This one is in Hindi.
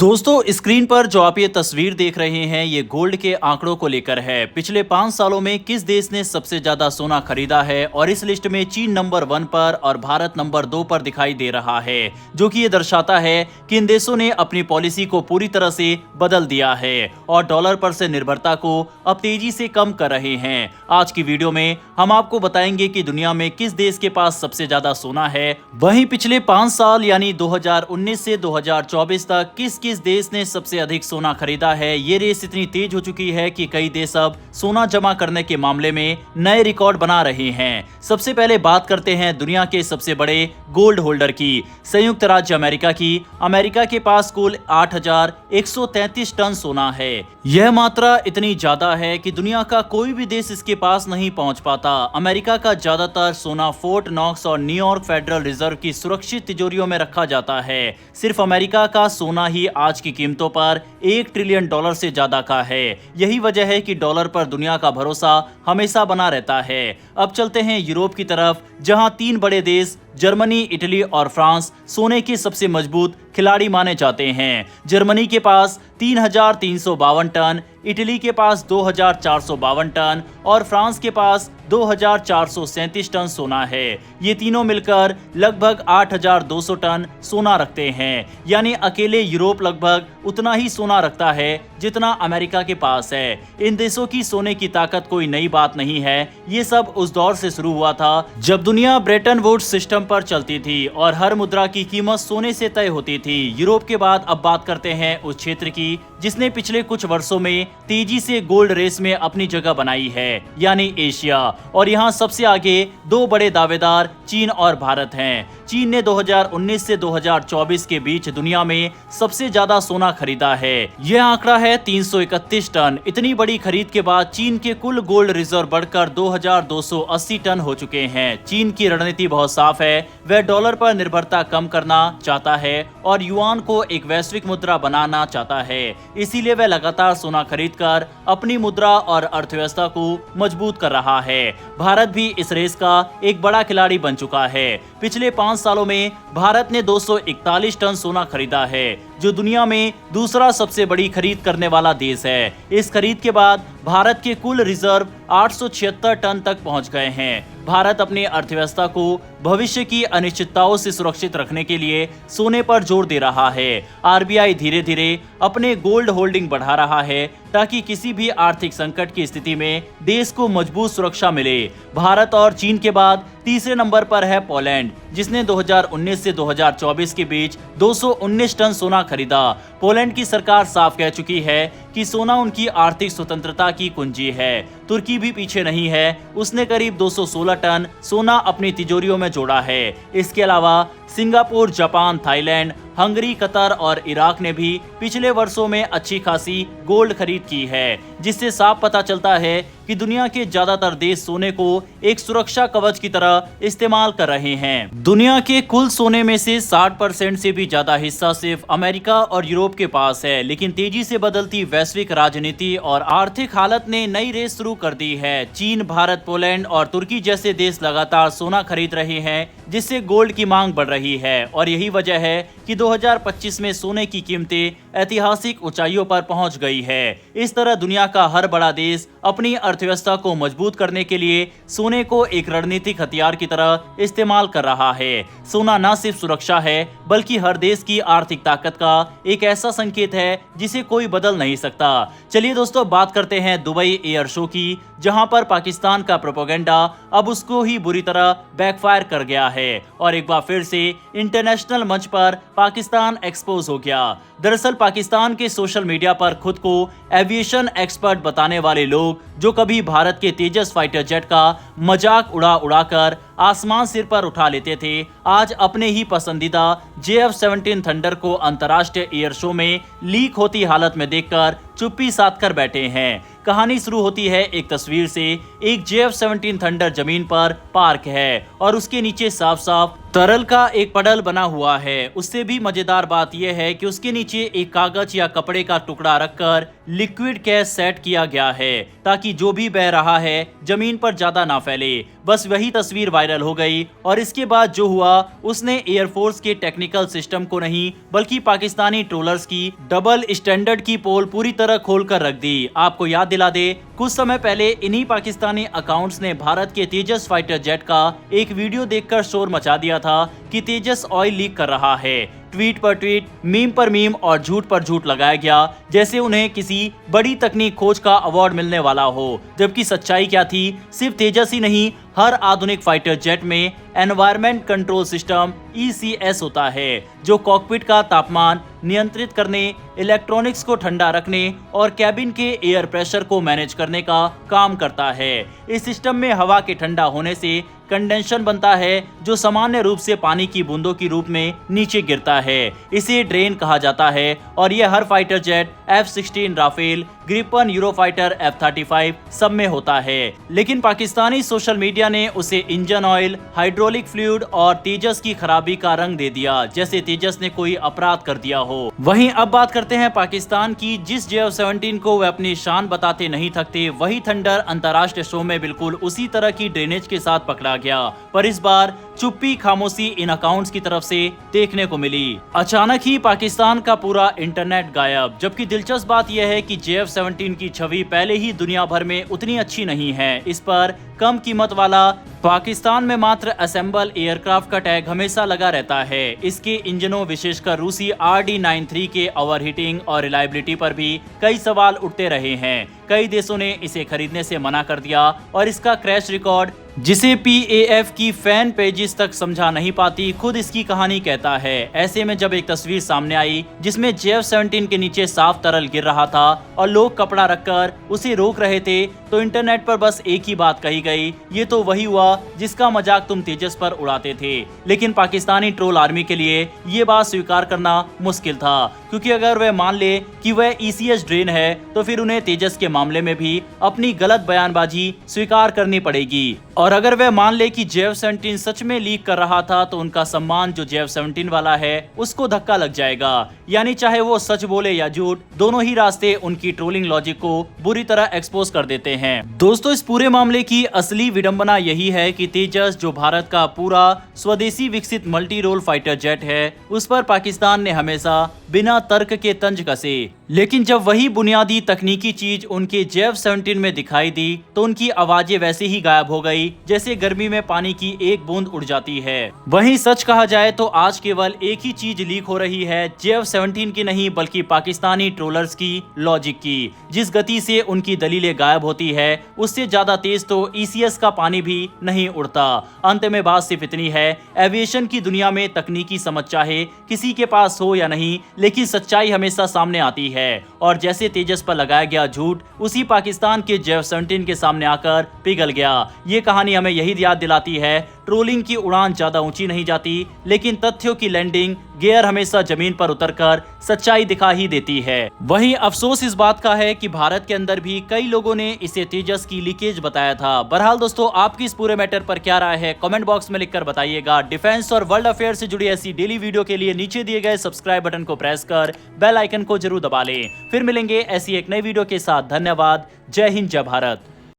दोस्तों स्क्रीन पर जो आप ये तस्वीर देख रहे हैं ये गोल्ड के आंकड़ों को लेकर है। पिछले 5 सालों में किस देश ने सबसे ज्यादा सोना खरीदा है और इस लिस्ट में चीन नंबर 1 पर और भारत नंबर 2 पर दिखाई दे रहा है, जो कि ये दर्शाता है कि इन देशों ने अपनी पॉलिसी को पूरी तरह से बदल दिया है और डॉलर पर से निर्भरता को अब तेजी से कम कर रहे हैं। आज की वीडियो में हम आपको बताएंगे कि दुनिया में किस देश के पास सबसे ज्यादा सोना है, वहीं पिछले 5 साल यानी 2019 से 2024 तक किस देश ने सबसे अधिक सोना खरीदा है। ये रेस इतनी तेज हो चुकी है कि कई देश अब सोना जमा करने के मामले में नए रिकॉर्ड बना रहे हैं। सबसे पहले बात करते हैं दुनिया के सबसे बड़े गोल्ड होल्डर की, संयुक्त राज्य अमेरिका की। अमेरिका के पास कुल 8,133 टन सोना है। यह मात्रा इतनी ज्यादा है कि दुनिया का कोई भी देश इसके पास नहीं पहुंच पाता। अमेरिका का ज्यादातर सोना फोर्ट नॉक्स और न्यूयॉर्क फेडरल रिजर्व की सुरक्षित तिजोरियों में रखा जाता है। सिर्फ अमेरिका का सोना ही आज की कीमतों पर $1 ट्रिलियन से ज्यादा का है। यही वजह है कि डॉलर पर दुनिया का भरोसा हमेशा बना रहता है। अब चलते हैं यूरोप की तरफ, जहां 3 बड़े देश जर्मनी, इटली और फ्रांस सोने के सबसे मजबूत खिलाड़ी माने जाते हैं। जर्मनी के पास 3,352 टन, इटली के पास 2,452 टन और फ्रांस के पास 2,437 टन सोना है। ये तीनों मिलकर लगभग 8,200 टन सोना रखते हैं, यानी अकेले यूरोप लगभग उतना ही सोना रखता है जितना अमेरिका के पास है। इन देशों की सोने की ताकत कोई नई बात नहीं है। ये सब उस दौर से शुरू हुआ था जब दुनिया ब्रेटन वुड्स सिस्टम पर चलती थी और हर मुद्रा की कीमत सोने से तय होती थी। यूरोप के बाद अब बात करते हैं उस क्षेत्र की जिसने पिछले कुछ वर्षों में तेजी से गोल्ड रेस में अपनी जगह बनाई है, यानी एशिया। और यहाँ सबसे आगे 2 बड़े दावेदार चीन और भारत हैं। चीन ने 2019 से 2024 के बीच दुनिया में सबसे ज्यादा सोना खरीदा है। यह आंकड़ा है 331 टन। इतनी बड़ी खरीद के बाद चीन के कुल गोल्ड रिजर्व बढ़कर 2,280 टन हो चुके हैं। चीन की रणनीति बहुत साफ है, वह डॉलर पर निर्भरता कम करना चाहता है और युआन को एक वैश्विक मुद्रा बनाना चाहता है। इसीलिए वह लगातार सोना खरीदकर अपनी मुद्रा और अर्थव्यवस्था को मजबूत कर रहा है। भारत भी इस रेस का एक बड़ा खिलाड़ी बन चुका है। पिछले 5 सालों में भारत ने 241 टन सोना खरीदा है, जो दुनिया में दूसरा सबसे बड़ी खरीद करने वाला देश है। इस खरीद के बाद भारत के कुल रिजर्व 876 टन तक पहुंच गए हैं। भारत अपनी अर्थव्यवस्था को भविष्य की अनिश्चितताओं से सुरक्षित रखने के लिए सोने पर जोर दे रहा है। आरबीआई धीरे धीरे अपने गोल्ड होल्डिंग बढ़ा रहा है ताकि किसी भी आर्थिक संकट की स्थिति में देश को मजबूत सुरक्षा मिले। भारत और चीन के बाद तीसरे नंबर पर है पोलैंड, जिसने 2019 से 2024 के बीच 219 टन सोना खरीदा। पोलैंड की सरकार साफ कह चुकी है कि सोना उनकी आर्थिक स्वतंत्रता की कुंजी है। तुर्की भी पीछे नहीं है, उसने करीब 216 टन सोना अपनी तिजोरियों में जोड़ा है। इसके अलावा Singapore, Japan, Thailand, Hungary, Qatar और इराक ने भी पिछले वर्षों में अच्छी खासी गोल्ड खरीद की है, जिससे साफ पता चलता है कि दुनिया के ज्यादातर देश सोने को एक सुरक्षा कवच की तरह इस्तेमाल कर रहे हैं। दुनिया के कुल सोने में से 60% से भी ज्यादा हिस्सा सिर्फ अमेरिका और यूरोप के पास है, लेकिन तेजी से बदलती वैश्विक राजनीति और आर्थिक हालत ने नई रेस शुरू कर दी है। चीन, भारत, पोलैंड और तुर्की जैसे देश लगातार सोना खरीद रहे हैं, जिससे गोल्ड की मांग बढ़ रही है और यही वजह है कि 2025 में सोने की कीमतें ऐतिहासिक ऊंचाइयों पर पहुंच गई है। इस तरह दुनिया का हर बड़ा देश अपनी अर्थव्यवस्था को मजबूत करने के लिए सोने को एक रणनीतिक हथियार की तरह इस्तेमाल कर रहा है। सोना न सिर्फ सुरक्षा है बल्कि हर देश की आर्थिक ताकत का एक ऐसा संकेत है जिसे कोई बदल नहीं सकता। चलिए दोस्तों, बात करते हैं दुबई एयर शो की, जहां पर पाकिस्तान का प्रोपेगेंडा अब उसको ही बुरी तरह बैकफायर कर गया है और एक बार फिर से इंटरनेशनल मंच पर पाकिस्तान एक्सपोज हो गया। दरअसल पाकिस्तान के सोशल मीडिया पर खुद को एविएशन एक्सपर्ट बताने वाले लोग, जो कभी भारत के तेजस फाइटर जेट का मजाक उड़ाकर आसमान सिर पर उठा लेते थे, आज अपने ही पसंदीदा JF-17 थंडर को अंतर्राष्ट्रीय एयर शो में लीक होती हालत में देखकर चुप्पी साध कर बैठे हैं। कहानी शुरू होती है एक तस्वीर से। एक JF-17 थंडर जमीन पर पार्क है और उसके नीचे साफ साफ तरल का एक पडल बना हुआ है। उससे भी मजेदार बात यह है कि उसके नीचे एक कागज या कपड़े का टुकड़ा रखकर लिक्विड गैस सेट किया गया है ताकि जो भी बह रहा है जमीन पर ज्यादा ना फैले। बस वही तस्वीर वायरल हो गई और इसके बाद जो हुआ उसने एयरफोर्स के टेक्निकल सिस्टम को नहीं बल्कि पाकिस्तानी ट्रोलर्स की डबल स्टैंडर्ड की पोल पूरी तरह खोल कर रख दी। आपको याद दिला दे, कुछ समय पहले इन्हीं पाकिस्तानी अकाउंट्स ने भारत के तेजस फाइटर जेट का एक वीडियो देखकर शोर मचा दिया था कि तेजस ऑयल लीक कर रहा है। ट्वीट पर ट्वीट, मीम पर मीम और झूठ पर झूठ लगाया गया जैसे उन्हें किसी बड़ी तकनीक खोज का अवार्ड मिलने वाला हो। जबकि सच्चाई क्या थी, सिर्फ तेजस ही नहीं, हर आधुनिक फाइटर जेट में एनवायरमेंट कंट्रोल सिस्टम ECS होता है जो कॉकपिट का तापमान नियंत्रित करने, इलेक्ट्रॉनिक्स को ठंडा रखने और कैबिन के एयर प्रेशर को मैनेज करने का काम करता है। इस सिस्टम में हवा के ठंडा होने से कंडेंशन बनता है जो सामान्य रूप से पानी की बूंदों के रूप में नीचे गिरता है। इसे ड्रेन कहा जाता है और यह हर fighter jet F-16, Rafale, Gripen, Eurofighter, F-35 सब में होता है। लेकिन पाकिस्तानी सोशल मीडिया ने उसे इंजन ऑयल, हाइड्रोलिक फ्लूइड और तेजस की खराबी का रंग दे दिया जैसे तेजस ने कोई अपराध कर दिया हो। वहीं अब बात करते हैं पाकिस्तान की। जिस JF-17 को वे अपनी शान बताते नहीं थकते, वही थंडर अंतर्राष्ट्रीय शो में बिल्कुल उसी तरह की ड्रेनेज के साथ पकड़ा गया। पर इस बार चुप्पी खामोशी इन अकाउंट्स की तरफ से देखने को मिली। अचानक ही पाकिस्तान का पूरा इंटरनेट गायब। जबकि दिलचस्प बात यह है कि JF-17 की छवि पहले ही दुनिया भर में उतनी अच्छी नहीं है। इस पर कम कीमत वाला पाकिस्तान में मात्र असेंबल एयरक्राफ्ट का टैग हमेशा लगा रहता है। इसके इंजनों, विशेषकर रूसी RD-93 के ओवरहीटिंग और रिलायबिलिटी पर भी कई सवाल उठते रहे हैं। कई देशों ने इसे खरीदने से मना कर दिया और इसका क्रैश रिकॉर्ड, जिसे PAF की फैन पेजेस तक समझा नहीं पाती, खुद इसकी कहानी कहता है। ऐसे में जब एक तस्वीर सामने आई जिसमें JF-17 के नीचे साफ तरल गिर रहा था और लोग कपड़ा रखकर उसे रोक रहे थे, तो इंटरनेट पर बस एक ही बात कही गई, ये तो वही हुआ जिसका मजाक तुम तेजस पर उड़ाते थे। लेकिन पाकिस्तानी ट्रोल आर्मी के लिए ये बात स्वीकार करना मुश्किल था, क्योंकि अगर वह मान ले कि वह ECS ड्रेन है तो फिर उन्हें तेजस के मामले में भी अपनी गलत बयानबाजी स्वीकार करनी पड़ेगी। और अगर वह मान ले कि JF-17 सच में लीक कर रहा था तो उनका सम्मान जो JF-17 वाला है उसको धक्का लग जाएगा। यानी चाहे वो सच बोले या झूठ, दोनों ही रास्ते उनकी ट्रोलिंग लॉजिक को बुरी तरह एक्सपोज कर देते हैं। दोस्तों, इस पूरे मामले की असली विडंबना यही है कि तेजस, जो भारत का पूरा स्वदेशी विकसित मल्टी रोल फाइटर जेट है, उस पर पाकिस्तान ने हमेशा बिना तर्क के तंज कसे। लेकिन जब वही बुनियादी तकनीकी चीज उनके JF-17 में दिखाई दी तो उनकी आवाजें वैसे ही गायब हो गई जैसे गर्मी में पानी की एक बूंद उड़ जाती है। वहीं सच कहा जाए तो आज केवल एक ही चीज लीक हो रही है, JF-17 की नहीं बल्कि पाकिस्तानी ट्रोलर्स की लॉजिक की। जिस गति से उनकी दलीलें गायब होती है उससे ज्यादा तेज तो ECS का पानी भी नहीं उड़ता। अंत में बात सिर्फ इतनी है, एविएशन की दुनिया में तकनीकी समझ चाहे किसी के पास हो या नहीं, लेकिन सच्चाई हमेशा सामने आती है। और जैसे तेजस पर लगाया गया झूठ उसी पाकिस्तान के JF-17 के सामने आकर पिघल गया। ये कहानी हमें यही याद दिलाती है, ट्रोलिंग की उड़ान ज्यादा ऊंची नहीं जाती, लेकिन तथ्यों की लैंडिंग गियर हमेशा जमीन पर उतरकर सच्चाई दिखा ही देती है। वहीं अफसोस इस बात का है कि भारत के अंदर भी कई लोगों ने इसे तेजस की लीकेज बताया था। बहरहाल दोस्तों, आपकी इस पूरे मैटर पर क्या राय है, कमेंट बॉक्स में लिखकर बताइएगा। डिफेंस और वर्ल्ड अफेयर से जुड़ी ऐसी डेली वीडियो के लिए नीचे दिए गए सब्सक्राइब बटन को प्रेस कर बेल आइकन को जरूर दबा लें। फिर मिलेंगे ऐसी एक नई वीडियो के साथ। धन्यवाद। जय हिंद, जय भारत।